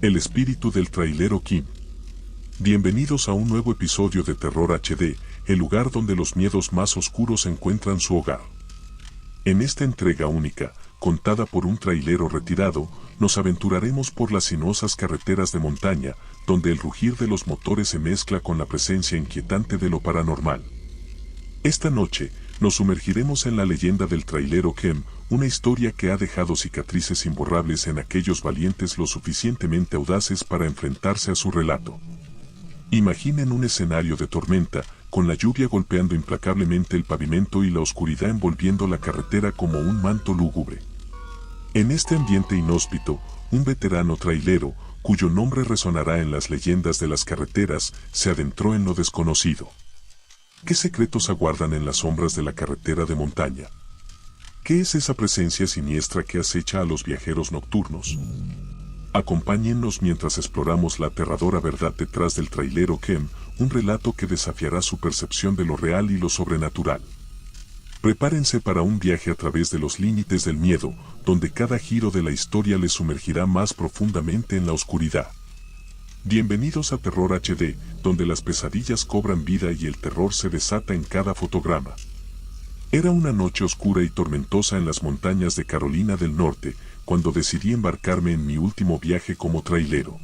El espíritu del trailero Kim. Bienvenidos a un nuevo episodio de Terror HD, el lugar donde los miedos más oscuros encuentran su hogar. En esta entrega única, contada por un trailero retirado, nos aventuraremos por las sinuosas carreteras de montaña, donde el rugir de los motores se mezcla con la presencia inquietante de lo paranormal. Esta noche, nos sumergiremos en la leyenda del trailero Kim, una historia que ha dejado cicatrices imborrables en aquellos valientes lo suficientemente audaces para enfrentarse a su relato. Imaginen un escenario de tormenta, con la lluvia golpeando implacablemente el pavimento y la oscuridad envolviendo la carretera como un manto lúgubre. En este ambiente inhóspito, un veterano trailero, cuyo nombre resonará en las leyendas de las carreteras, se adentró en lo desconocido. ¿Qué secretos aguardan en las sombras de la carretera de montaña? ¿Qué es esa presencia siniestra que acecha a los viajeros nocturnos? Acompáñennos mientras exploramos la aterradora verdad detrás del trailero Kim, un relato que desafiará su percepción de lo real y lo sobrenatural. Prepárense para un viaje a través de los límites del miedo, donde cada giro de la historia les sumergirá más profundamente en la oscuridad. Bienvenidos a Terror HD, donde las pesadillas cobran vida y el terror se desata en cada fotograma. Era una noche oscura y tormentosa en las montañas de Carolina del Norte, cuando decidí embarcarme en mi último viaje como trailero.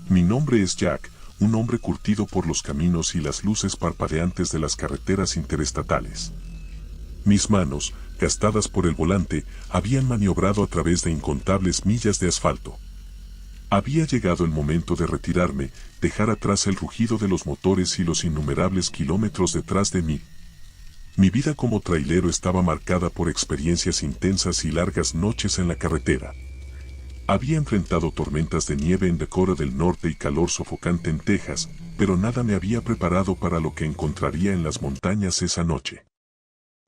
Mi nombre es Jack, un hombre curtido por los caminos y las luces parpadeantes de las carreteras interestatales. Mis manos, gastadas por el volante, habían maniobrado a través de incontables millas de asfalto. Había llegado el momento de retirarme, dejar atrás el rugido de los motores y los innumerables kilómetros detrás de mí. Mi vida como trailero estaba marcada por experiencias intensas y largas noches en la carretera. Había enfrentado tormentas de nieve en Dakota del Norte y calor sofocante en Texas, pero nada me había preparado para lo que encontraría en las montañas esa noche.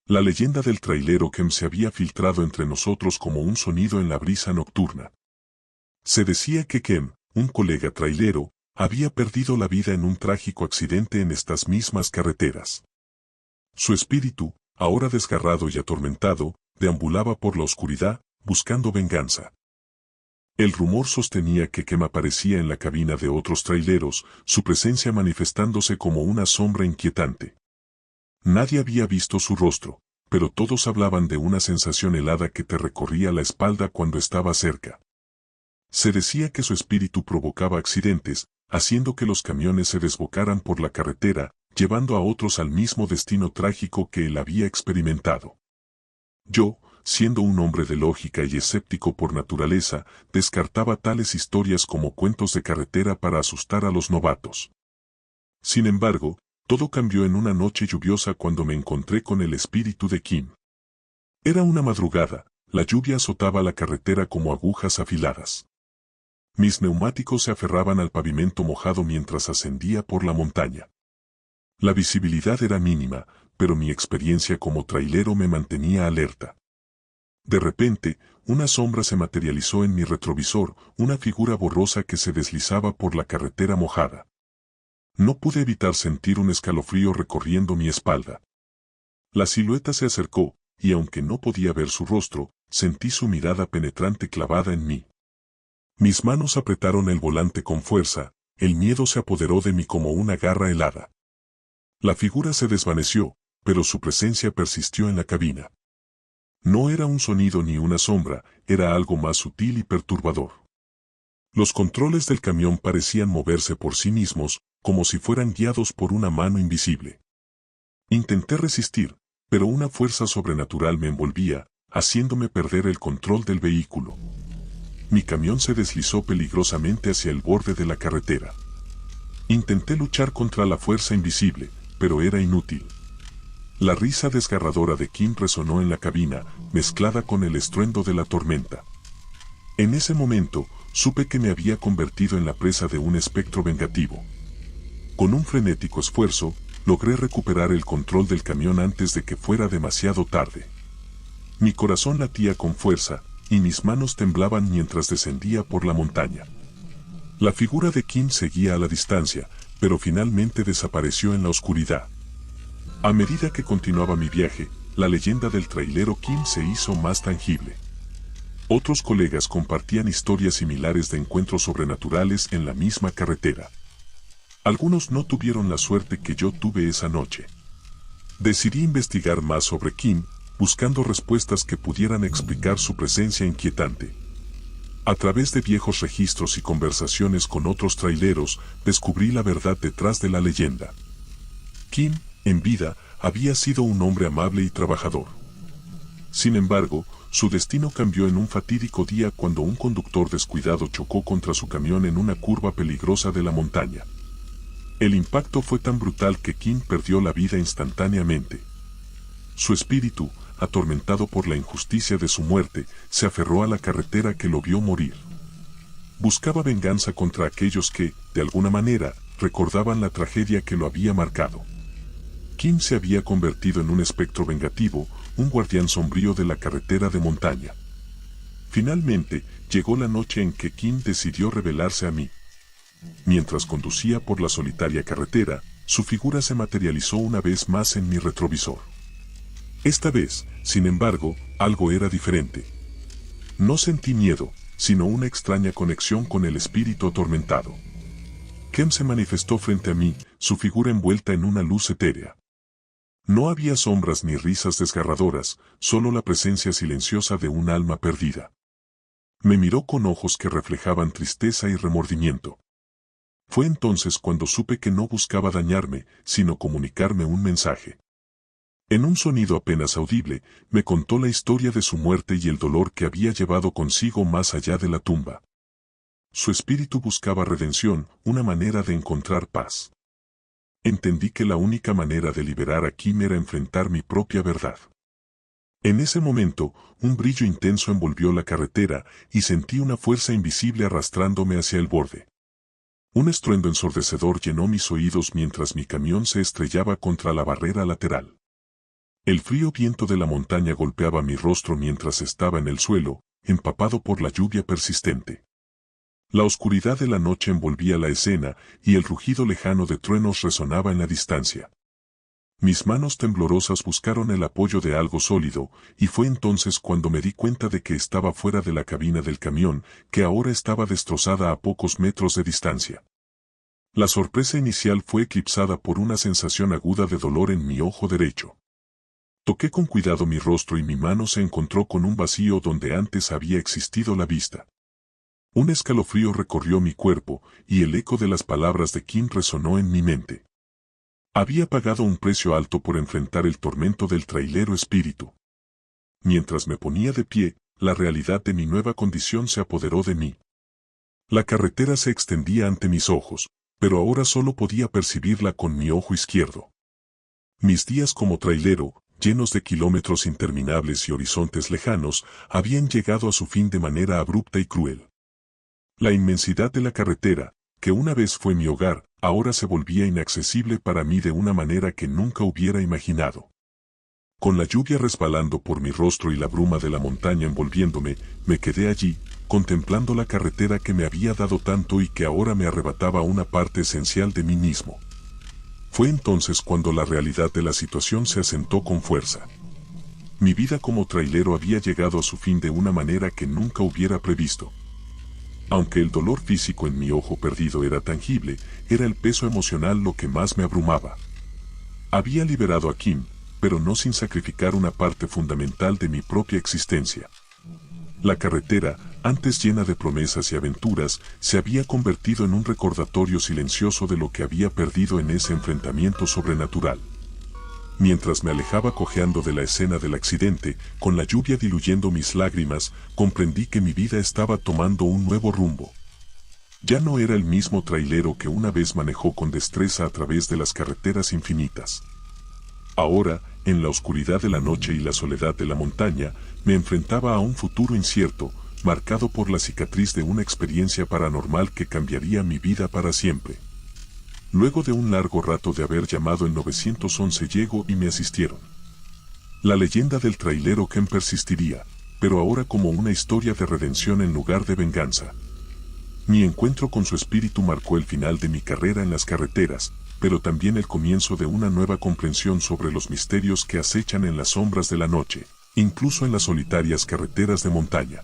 La leyenda del trailero Kim se había filtrado entre nosotros como un sonido en la brisa nocturna. Se decía que Kim, un colega trailero, había perdido la vida en un trágico accidente en estas mismas carreteras. Su espíritu, ahora desgarrado y atormentado, deambulaba por la oscuridad, buscando venganza. El rumor sostenía que Kim aparecía en la cabina de otros traileros, su presencia manifestándose como una sombra inquietante. Nadie había visto su rostro, pero todos hablaban de una sensación helada que te recorría la espalda cuando estaba cerca. Se decía que su espíritu provocaba accidentes, haciendo que los camiones se desbocaran por la carretera, llevando a otros al mismo destino trágico que él había experimentado. Yo, siendo un hombre de lógica y escéptico por naturaleza, descartaba tales historias como cuentos de carretera para asustar a los novatos. Sin embargo, todo cambió en una noche lluviosa cuando me encontré con el espíritu de Kim. Era una madrugada, la lluvia azotaba la carretera como agujas afiladas. Mis neumáticos se aferraban al pavimento mojado mientras ascendía por la montaña. La visibilidad era mínima, pero mi experiencia como trailero me mantenía alerta. De repente, una sombra se materializó en mi retrovisor, una figura borrosa que se deslizaba por la carretera mojada. No pude evitar sentir un escalofrío recorriendo mi espalda. La silueta se acercó, y aunque no podía ver su rostro, sentí su mirada penetrante clavada en mí. Mis manos apretaron el volante con fuerza, el miedo se apoderó de mí como una garra helada. La figura se desvaneció, pero su presencia persistió en la cabina. No era un sonido ni una sombra, era algo más sutil y perturbador. Los controles del camión parecían moverse por sí mismos, como si fueran guiados por una mano invisible. Intenté resistir, pero una fuerza sobrenatural me envolvía, haciéndome perder el control del vehículo. Mi camión se deslizó peligrosamente hacia el borde de la carretera. Intenté luchar contra la fuerza invisible, pero era inútil. La risa desgarradora de Kim resonó en la cabina, mezclada con el estruendo de la tormenta. En ese momento, supe que me había convertido en la presa de un espectro vengativo. Con un frenético esfuerzo, logré recuperar el control del camión antes de que fuera demasiado tarde. Mi corazón latía con fuerza, y mis manos temblaban mientras descendía por la montaña. La figura de Kim seguía a la distancia, pero finalmente desapareció en la oscuridad. A medida que continuaba mi viaje, la leyenda del trailero Kim se hizo más tangible. Otros colegas compartían historias similares de encuentros sobrenaturales en la misma carretera. Algunos no tuvieron la suerte que yo tuve esa noche. Decidí investigar más sobre Kim, buscando respuestas que pudieran explicar su presencia inquietante. A través de viejos registros y conversaciones con otros traileros, descubrí la verdad detrás de la leyenda. Kim, en vida, había sido un hombre amable y trabajador. Sin embargo, su destino cambió en un fatídico día cuando un conductor descuidado chocó contra su camión en una curva peligrosa de la montaña. El impacto fue tan brutal que Kim perdió la vida instantáneamente. Su espíritu, atormentado por la injusticia de su muerte, se aferró a la carretera que lo vio morir. Buscaba venganza contra aquellos que, de alguna manera, recordaban la tragedia que lo había marcado. Kim se había convertido en un espectro vengativo, un guardián sombrío de la carretera de montaña. Finalmente, llegó la noche en que Kim decidió revelarse a mí. Mientras conducía por la solitaria carretera, su figura se materializó una vez más en mi retrovisor. Esta vez, sin embargo, algo era diferente. No sentí miedo, sino una extraña conexión con el espíritu atormentado. Kim se manifestó frente a mí, su figura envuelta en una luz etérea. No había sombras ni risas desgarradoras, solo la presencia silenciosa de un alma perdida. Me miró con ojos que reflejaban tristeza y remordimiento. Fue entonces cuando supe que no buscaba dañarme, sino comunicarme un mensaje. En un sonido apenas audible, me contó la historia de su muerte y el dolor que había llevado consigo más allá de la tumba. Su espíritu buscaba redención, una manera de encontrar paz. Entendí que la única manera de liberar a Kim era enfrentar mi propia verdad. En ese momento, un brillo intenso envolvió la carretera y sentí una fuerza invisible arrastrándome hacia el borde. Un estruendo ensordecedor llenó mis oídos mientras mi camión se estrellaba contra la barrera lateral. El frío viento de la montaña golpeaba mi rostro mientras estaba en el suelo, empapado por la lluvia persistente. La oscuridad de la noche envolvía la escena y el rugido lejano de truenos resonaba en la distancia. Mis manos temblorosas buscaron el apoyo de algo sólido, y fue entonces cuando me di cuenta de que estaba fuera de la cabina del camión, que ahora estaba destrozada a pocos metros de distancia. La sorpresa inicial fue eclipsada por una sensación aguda de dolor en mi ojo derecho. Toqué con cuidado mi rostro y mi mano se encontró con un vacío donde antes había existido la vista. Un escalofrío recorrió mi cuerpo, y el eco de las palabras de Kim resonó en mi mente. Había pagado un precio alto por enfrentar el tormento del trailero espíritu. Mientras me ponía de pie, la realidad de mi nueva condición se apoderó de mí. La carretera se extendía ante mis ojos, pero ahora solo podía percibirla con mi ojo izquierdo. Mis días como trailero, llenos de kilómetros interminables y horizontes lejanos, habían llegado a su fin de manera abrupta y cruel. La inmensidad de la carretera, que una vez fue mi hogar, ahora se volvía inaccesible para mí de una manera que nunca hubiera imaginado. Con la lluvia resbalando por mi rostro y la bruma de la montaña envolviéndome, me quedé allí, contemplando la carretera que me había dado tanto y que ahora me arrebataba una parte esencial de mí mismo. Fue entonces cuando la realidad de la situación se asentó con fuerza. Mi vida como trailero había llegado a su fin de una manera que nunca hubiera previsto. Aunque el dolor físico en mi ojo perdido era tangible, era el peso emocional lo que más me abrumaba. Había liberado a Kim, pero no sin sacrificar una parte fundamental de mi propia existencia. La carretera, antes llena de promesas y aventuras, se había convertido en un recordatorio silencioso de lo que había perdido en ese enfrentamiento sobrenatural. Mientras me alejaba cojeando de la escena del accidente, con la lluvia diluyendo mis lágrimas, comprendí que mi vida estaba tomando un nuevo rumbo. Ya no era el mismo trailero que una vez manejó con destreza a través de las carreteras infinitas. Ahora, en la oscuridad de la noche y la soledad de la montaña, me enfrentaba a un futuro incierto, marcado por la cicatriz de una experiencia paranormal que cambiaría mi vida para siempre. Luego de un largo rato de haber llamado el 911 llegó y me asistieron. La leyenda del trailero Kim persistiría, pero ahora como una historia de redención en lugar de venganza. Mi encuentro con su espíritu marcó el final de mi carrera en las carreteras, pero también el comienzo de una nueva comprensión sobre los misterios que acechan en las sombras de la noche, incluso en las solitarias carreteras de montaña.